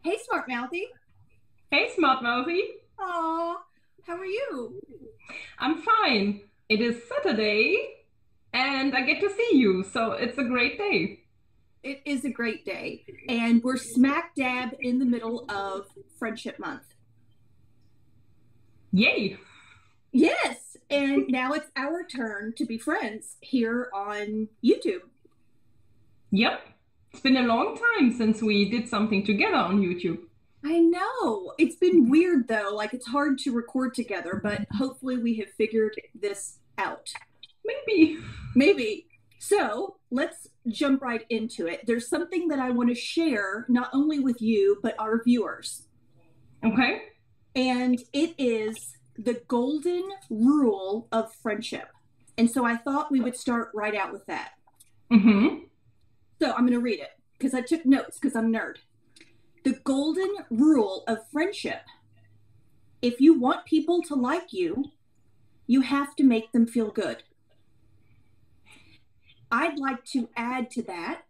Hey, Smart Mouthy. Hey, Smart Mouthy. Aw, how are you? I'm fine. It is Saturday and I get to see you, so it's a great day. It is a great day, and we're smack dab in the middle of Friendship Month. Yay! Yes, and now it's our turn to be friends here on YouTube. Yep. It's been a long time since we did something together on YouTube. I know. It's been weird though, like it's hard to record together, but hopefully we have figured this out. Maybe. Maybe. So let's jump right into it. There's something that I want to share, not only with you, but our viewers. Okay. And it is the golden rule of friendship. And so I thought we would start right out with that. Mm-hmm. So I'm going to read it because I took notes because I'm a nerd. The golden rule of friendship. If you want people to like you, you have to make them feel good. I'd like to add to that.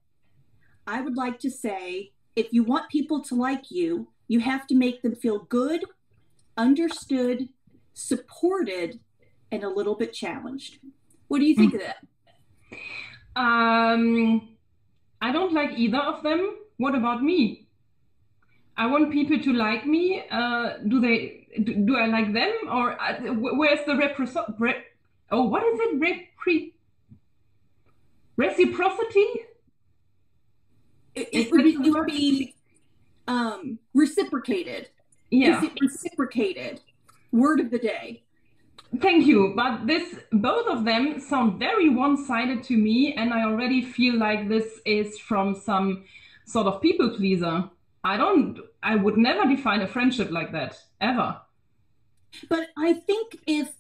I would like to say, if you want people to like you, you have to make them feel good, understood, supported, and a little bit challenged. What do you think of that? I don't like either of them. What about me? I want people to like me. Do I like them, or where's the what is it? Reciprocity? It would be reciprocated. Yeah. Is it reciprocated? Word of the day. Thank you. But both of them sound very one-sided to me, and I already feel like this is from some sort of people pleaser. I would never define a friendship like that, ever. But I think if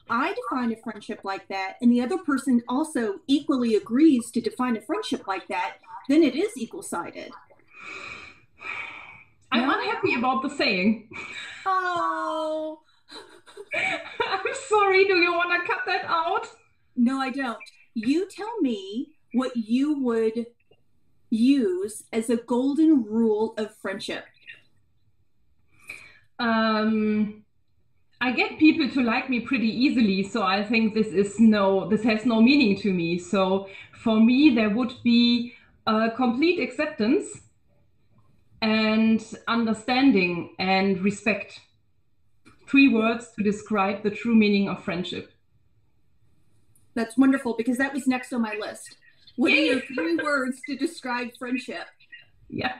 I define a friendship like that and the other person also equally agrees to define a friendship like that, then it is equal-sided. I'm unhappy about the saying. Oh. I'm sorry. Do you want to cut that out? No, I don't. You tell me what you would use as a golden rule of friendship. I get people to like me pretty easily, so I think this has no meaning to me. So for me, there would be a complete acceptance and understanding and respect. 3 words to describe the true meaning of friendship. That's wonderful because that was next on my list. What are your 3 words to describe friendship? Yeah.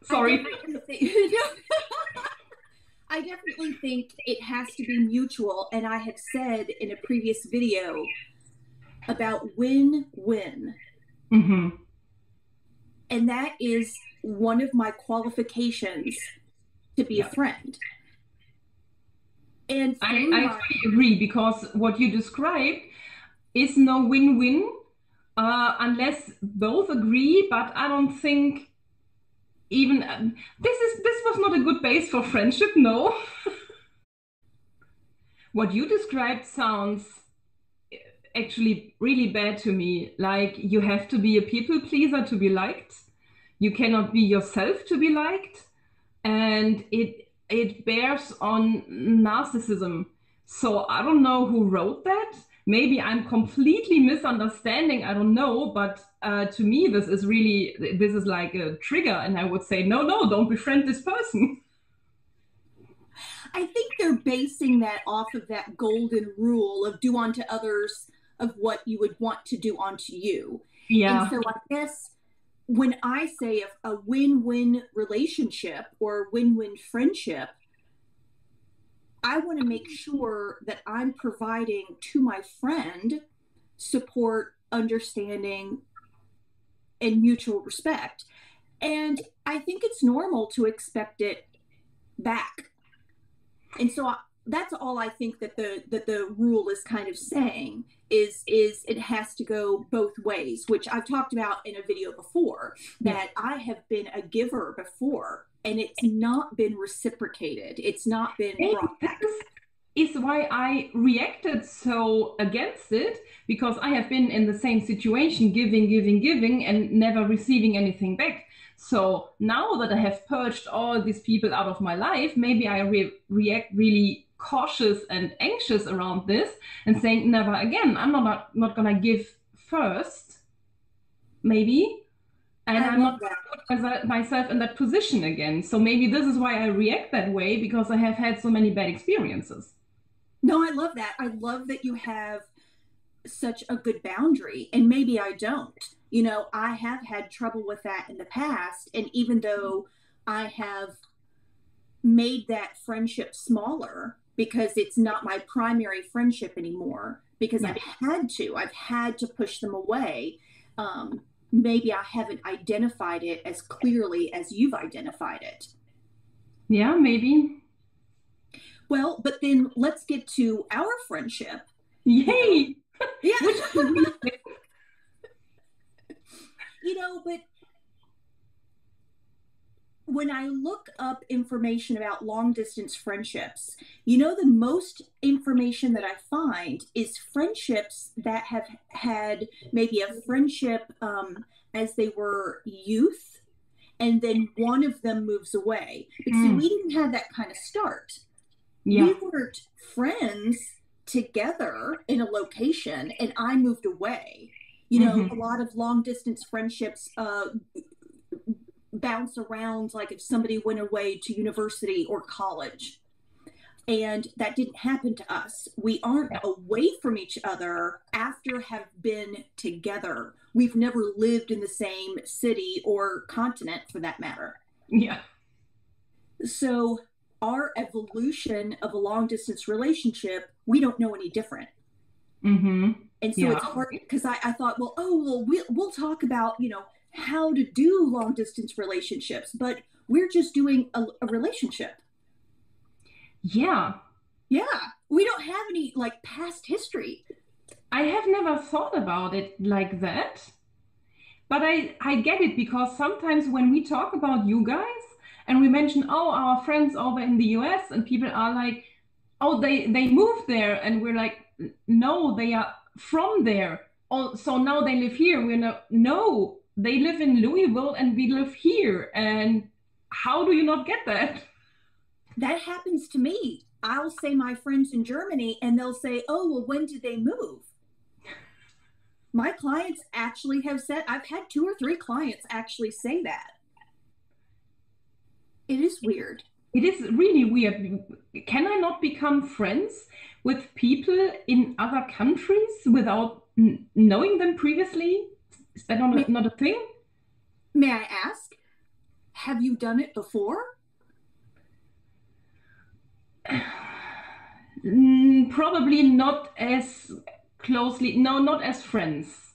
Sorry. I definitely think it has to be mutual. And I have said in a previous video about win-win. Mm-hmm. And that is one of my qualifications to be a friend. And I fully agree, because what you described is no win-win unless both agree, but I don't think even this was not a good base for friendship, no. What you described sounds actually really bad to me. Like, you have to be a people pleaser to be liked. You cannot be yourself to be liked. And it bears on narcissism. So I don't know who wrote that. Maybe I'm completely misunderstanding, I don't know, but to me this is like a trigger, and I would say, no, don't befriend this person. I think they're basing that off of that golden rule of do unto others of what you would want to do unto you. Yeah. And so I guess when I say a win-win relationship or a win-win friendship, I want to make sure that I'm providing to my friend support, understanding, and mutual respect. And I think it's normal to expect it back. And so that's all I think that the rule is kind of saying is it has to go both ways, which I've talked about in a video before, that I have been a giver before and it's not been reciprocated. It's not been brought back. is why I reacted so against it, because I have been in the same situation, giving, and never receiving anything back. So now that I have purged all these people out of my life, maybe I react really cautious and anxious around this and saying, never again. I'm not gonna give first, maybe. And I'm not going to put myself in that position again. So maybe this is why I react that way, because I have had so many bad experiences. No, I love that. I love that you have such a good boundary, and maybe I don't. You know, I have had trouble with that in the past. And even though I have made that friendship smaller because it's not my primary friendship anymore, because I've had to push them away. Maybe I haven't identified it as clearly as you've identified it. Yeah, maybe. Well, but then let's get to our friendship. Yay! Yeah. You know, but when I look up information about long distance friendships, you know, the most information that I find is friendships that have had maybe a friendship as they were youth, and then one of them moves away. But see, we didn't have that kind of start. Yeah. We weren't friends together in a location, and I moved away. You know, a lot of long distance friendships bounce around, like if somebody went away to university or college. And that didn't happen to us. We aren't away from each other after have been together. We've never lived in the same city or continent, for that matter. Yeah. So our evolution of a long distance relationship, we don't know any different. And so it's hard, because I thought, well, we'll talk about, you know, how to do long distance relationships, but we're just doing a relationship. Yeah. We don't have any like past history. I have never thought about it like that, but I get it, because sometimes when we talk about you guys and we mention, oh, our friends over in the US, and people are like, oh, they moved there, and we're like, no, they are from there. Oh, so now they live here. No, they live in Louisville and we live here. And how do you not get that? That happens to me. I'll say my friends in Germany, and they'll say, oh, well, when did they move? My clients actually have said, I've had 2 or 3 clients actually say that. It is weird. It is really weird. Can I not become friends with people in other countries without knowing them previously? Is that not a thing? May I ask, have you done it before? Probably not as closely. No, not as friends.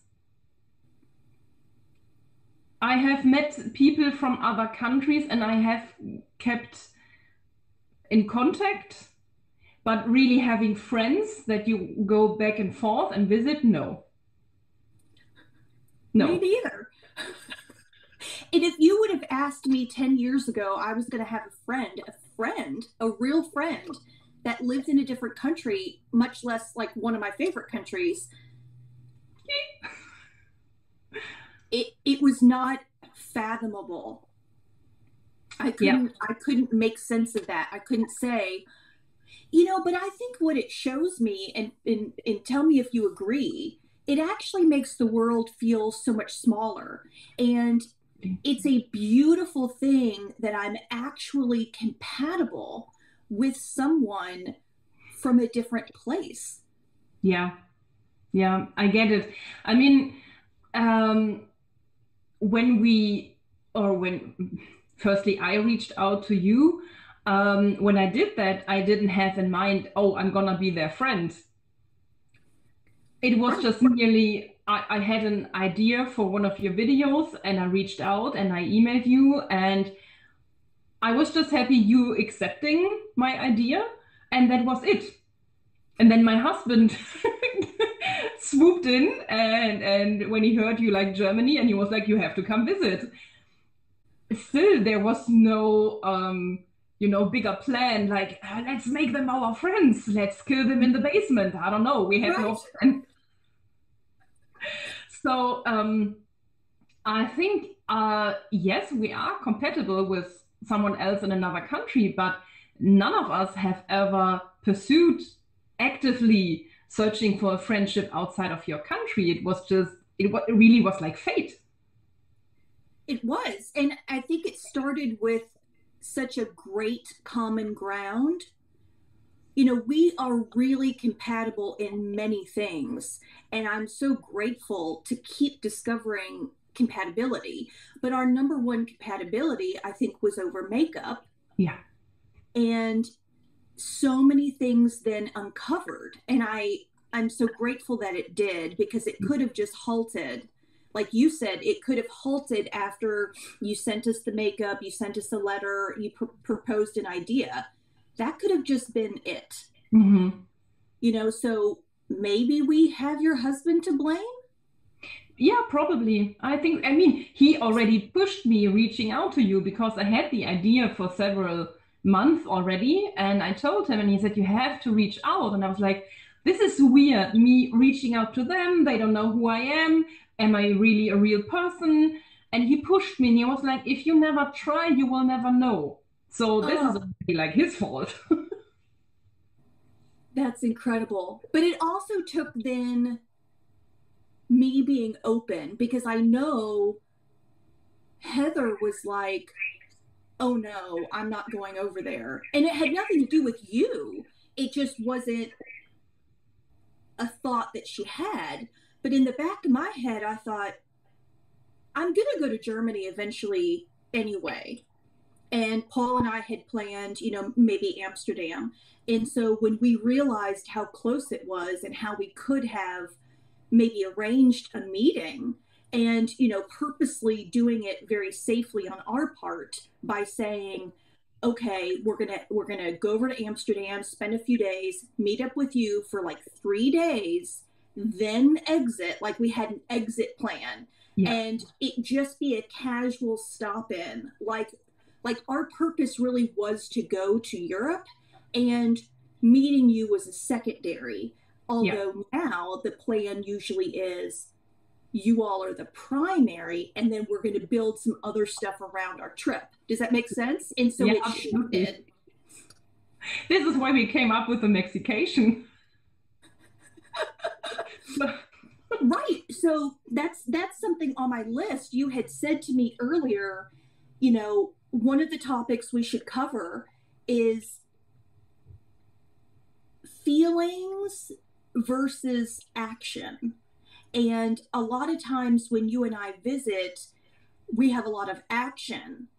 I have met people from other countries and I have kept in contact, but really having friends that you go back and forth and visit, no. Me neither. And if you would have asked me 10 years ago, I was going to have a real friend that lives in a different country, much less like one of my favorite countries, it was not fathomable. I couldn't make sense of that. I couldn't say, you know, but I think what it shows me, and tell me if you agree, it actually makes the world feel so much smaller. And it's a beautiful thing that I'm actually compatible with someone from a different place. Yeah, I get it. I mean, firstly, I reached out to you. When I did that, I didn't have in mind, oh, I'm gonna be their friend. It was just merely, I had an idea for one of your videos, and I reached out and I emailed you, and I was just happy you accepting my idea, and that was it. And then my husband swooped in, and when he heard you like Germany, and he was like, you have to come visit. Still, there was no, bigger plan, like let's make them our friends, let's kill them in the basement. I don't know. We have no friends. So I think, yes, we are compatible with someone else in another country, but none of us have ever pursued actively searching for a friendship outside of your country. It was just, it really was like fate. It was. And I think it started with such a great common ground. We are really compatible in many things. And I'm so grateful to keep discovering compatibility. But our number one compatibility, I think, was over makeup. Yeah. And so many things then uncovered. And I'm so grateful that it did, because it could have just halted. Like you said, it could have halted after you sent us the makeup, you sent us a letter, you proposed an idea. That could have just been it. So maybe we have your husband to blame. Yeah, probably. I mean, he already pushed me reaching out to you, because I had the idea for several months already. And I told him, and he said, you have to reach out. And I was like, this is weird, me reaching out to them. They don't know who I am. Am I really a real person? And he pushed me, and he was like, if you never try, you will never know. So this is really like his fault. That's incredible. But it also took then me being open, because I know Heather was like, oh no, I'm not going over there. And it had nothing to do with you. It just wasn't a thought that she had. But in the back of my head, I thought, I'm going to go to Germany eventually anyway. And Paul and I had planned, maybe Amsterdam. And so when we realized how close it was and how we could have maybe arranged a meeting, and, purposely doing it very safely on our part by saying, okay, we're going to go over to Amsterdam, spend a few days, meet up with you for like 3 days, then exit. Like we had an exit plan. Yeah. And it just be a casual stop in. Like our purpose really was to go to Europe, and meeting you was a secondary. Although now the plan usually is you all are the primary, and then we're going to build some other stuff around our trip. Does that make sense? And so it shifted. This is why we came up with the Mexication. Right. So that's something on my list. You had said to me earlier, one of the topics we should cover is feelings versus action. And a lot of times when you and I visit, we have a lot of action,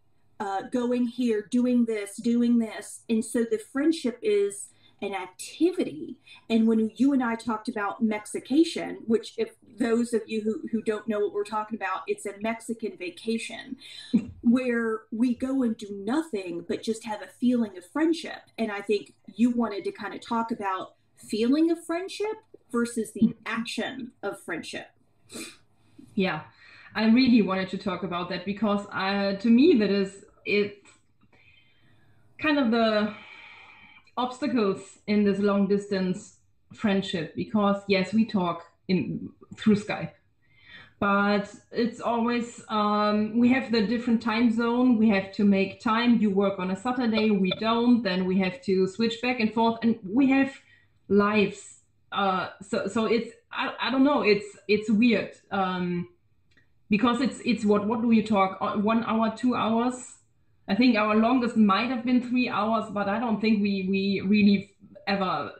going here, doing this. And so the friendship is an activity. And when you and I talked about Mexication, which if those of you who don't know what we're talking about, it's a Mexican vacation where we go and do nothing but just have a feeling of friendship. And I think you wanted to kind of talk about feeling of friendship versus the action of friendship. Yeah, I really wanted to talk about that, because to me it's kind of the obstacles in this long distance friendship, because yes, we talk through Skype, but it's always we have the different time zone. We have to make time. You work on a Saturday, we don't, then we have to switch back and forth, and we have lives. So it's I don't know, it's weird, because it's what do you talk, 1 hour, 2 hours? I think our longest might have been 3 hours, but I don't think we really ever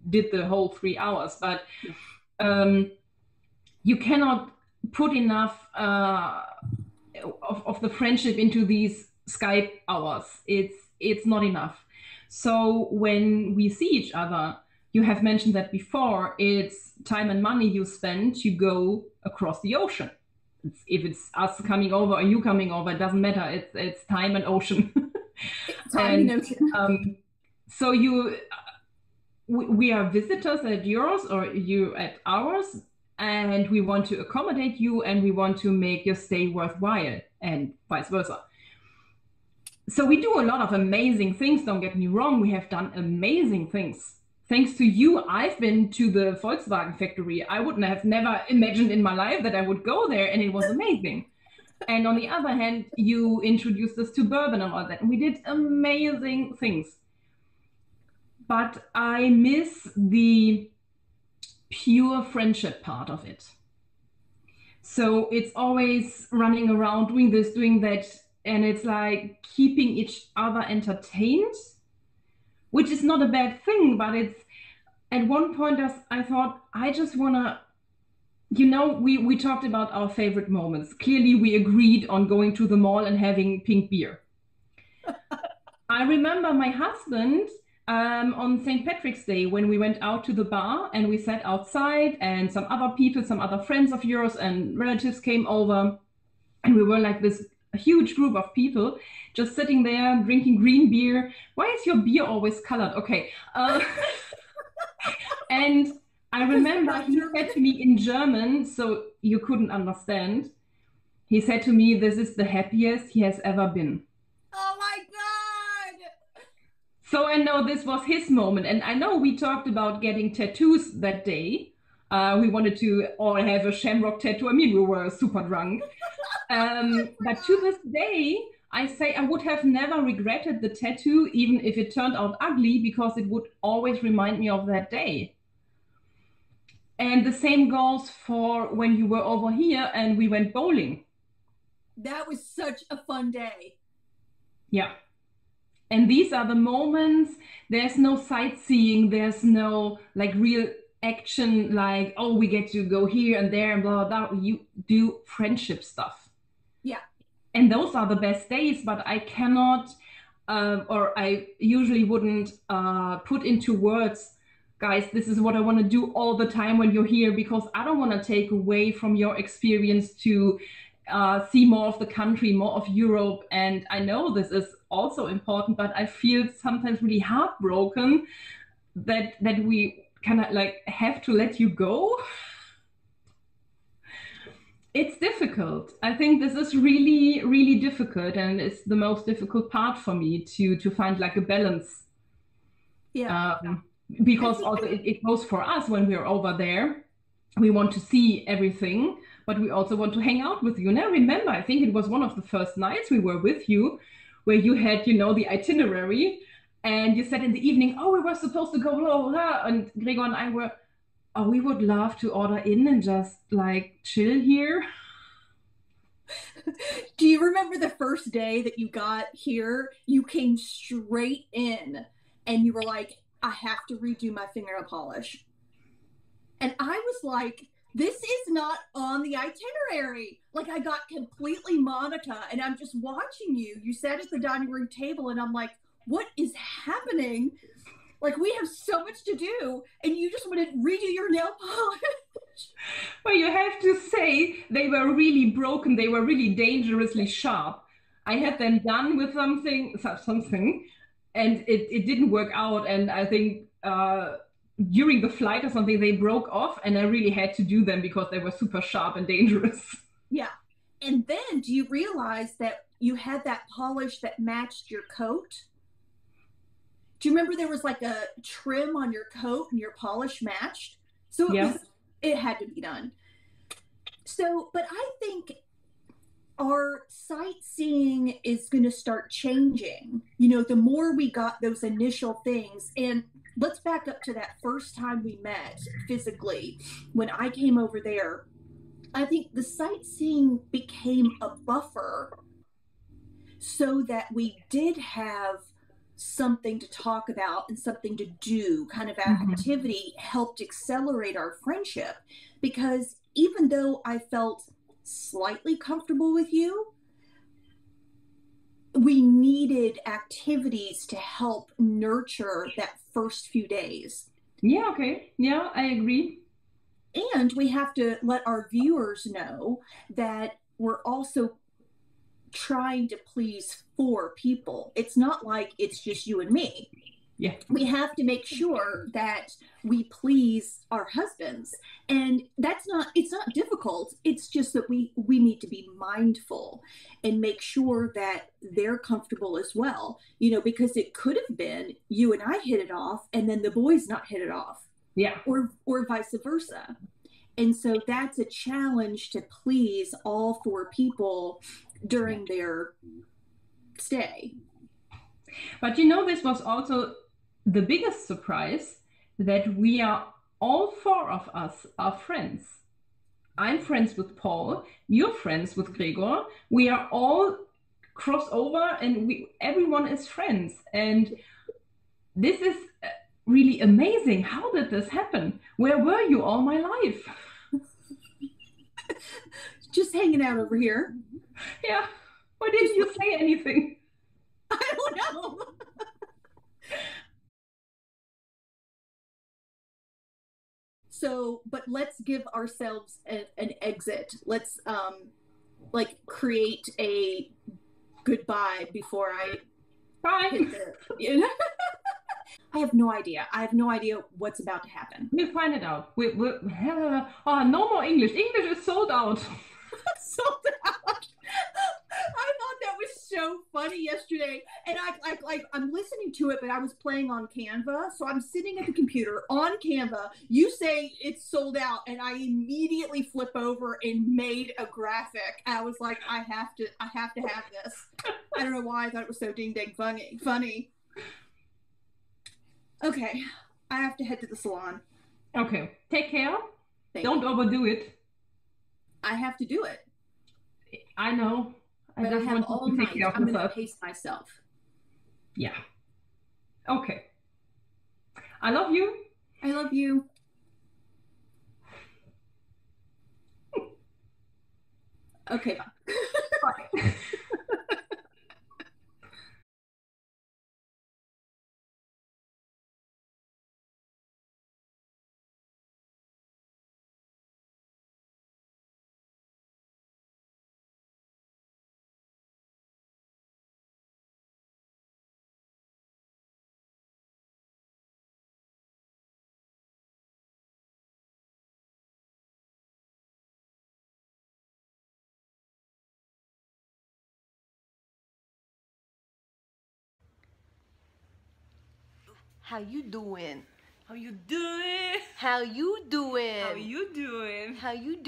did the whole 3 hours. But you cannot put enough of the friendship into these Skype hours. It's not enough. So when we see each other, you have mentioned that before, it's time and money you spend to go across the ocean. If it's us coming over or you coming over, it doesn't matter. It's time and ocean. Time and ocean. So we are visitors at yours or you at ours, and we want to accommodate you, and we want to make your stay worthwhile, and vice versa. So we do a lot of amazing things, don't get me wrong. We have done amazing things. Thanks to you, I've been to the Volkswagen factory. I wouldn't have never imagined in my life that I would go there, and it was amazing. And on the other hand, you introduced us to bourbon and all that, and we did amazing things. But I miss the pure friendship part of it. So it's always running around, doing this, doing that, and it's like keeping each other entertained, which is not a bad thing, but it's at one point I thought, I just wanna, we talked about our favorite moments. Clearly we agreed on going to the mall and having pink beer. I remember my husband on St. Patrick's Day when we went out to the bar and we sat outside, and some other people, some other friends of yours and relatives came over, and we were like this huge group of people just sitting there drinking green beer. Why is your beer always colored? Okay. And I remember he said to me in German, so you couldn't understand. He said to me, "This is the happiest he has ever been." Oh my God. So I know this was his moment. And I know we talked about getting tattoos that day. We wanted to all have a shamrock tattoo. I mean, we were super drunk. But to this day, I say I would have never regretted the tattoo, even if it turned out ugly, because it would always remind me of that day. And the same goes for when you were over here and we went bowling. That was such a fun day. Yeah. And these are the moments, there's no sightseeing, there's no like real action, like, oh, we get to go here and there and blah, blah, blah. You do friendship stuff. Yeah. And those are the best days, but I cannot, or I usually wouldn't put into words, guys, this is what I want to do all the time when you're here, because I don't want to take away from your experience to see more of the country, more of Europe. And I know this is also important, but I feel sometimes really heartbroken that we kind of like have to let you go. It's difficult. I think this is really, really difficult, and it's the most difficult part for me to find like a balance. Yeah. Because also it goes for us when we're over there. We want to see everything, but we also want to hang out with you. And I remember, I think it was one of the first nights we were with you, where you had, the itinerary, and you said in the evening, oh, we were supposed to go, blah, blah, blah. And Gregor and I were, oh, we would love to order in and just like chill here. Do you remember the first day that you got here? You came straight in and you were like, I have to redo my fingernail polish. And I was like, this is not on the itinerary. Like, I got completely Monica, and I'm just watching you. You sat at the dining room table, and I'm like, what is happening? Like, we have so much to do, and you just want to redo your nail polish. Well, you have to say they were really broken. They were really dangerously sharp. I had them done with something, and it didn't work out. And I think during the flight or something, they broke off, and I really had to do them because they were super sharp and dangerous. Yeah. And then do you realize that you had that polish that matched your coat? Do you remember there was like a trim on your coat and your polish matched? So it had to be done. So, but I think our sightseeing is going to start changing. The more we got those initial things, and let's back up to that first time we met physically when I came over there. I think the sightseeing became a buffer so that we did have something to talk about and something to do. Kind of activity helped accelerate our friendship, because even though I felt slightly comfortable with you, we needed activities to help nurture that first few days. Yeah, okay. Yeah, I agree. And we have to let our viewers know that we're also trying to please 4 people. It's not like it's just you and me. Yeah. We have to make sure that we please our husbands. And it's not difficult. It's just that we need to be mindful and make sure that they're comfortable as well, because it could have been you and I hit it off and then the boys not hit it off. Yeah. Or vice versa. And so that's a challenge to please all four people during their stay. But this was also the biggest surprise, that we are, all four of us are friends. I'm friends with Paul, you're friends with Gregor, we are all crossover, and everyone is friends. And this is really amazing. How did this happen? Where were you all my life? Just hanging out over here. Yeah. Why didn't you say anything? I don't know. So, but let's give ourselves an exit. Let's create a goodbye before I Bye. I have no idea. I have no idea what's about to happen. We'll find it out. No more English. English is sold out. Sold out. I thought that was so funny yesterday, and I'm listening to it, but I was playing on Canva, so I'm sitting at the computer on Canva. You say it's sold out, and I immediately flip over and made a graphic. I was like, I have to have this. I don't know why I thought it was so ding dang funny. Okay, I have to head to the salon. Okay, take care. Don't overdo it. I have to do it. I know. I have all night. I'm going to pace myself. Yeah. Okay. I love you. I love you. Okay, bye. Bye. How you doing? How you doing? How you doing? How you doing? How you doing?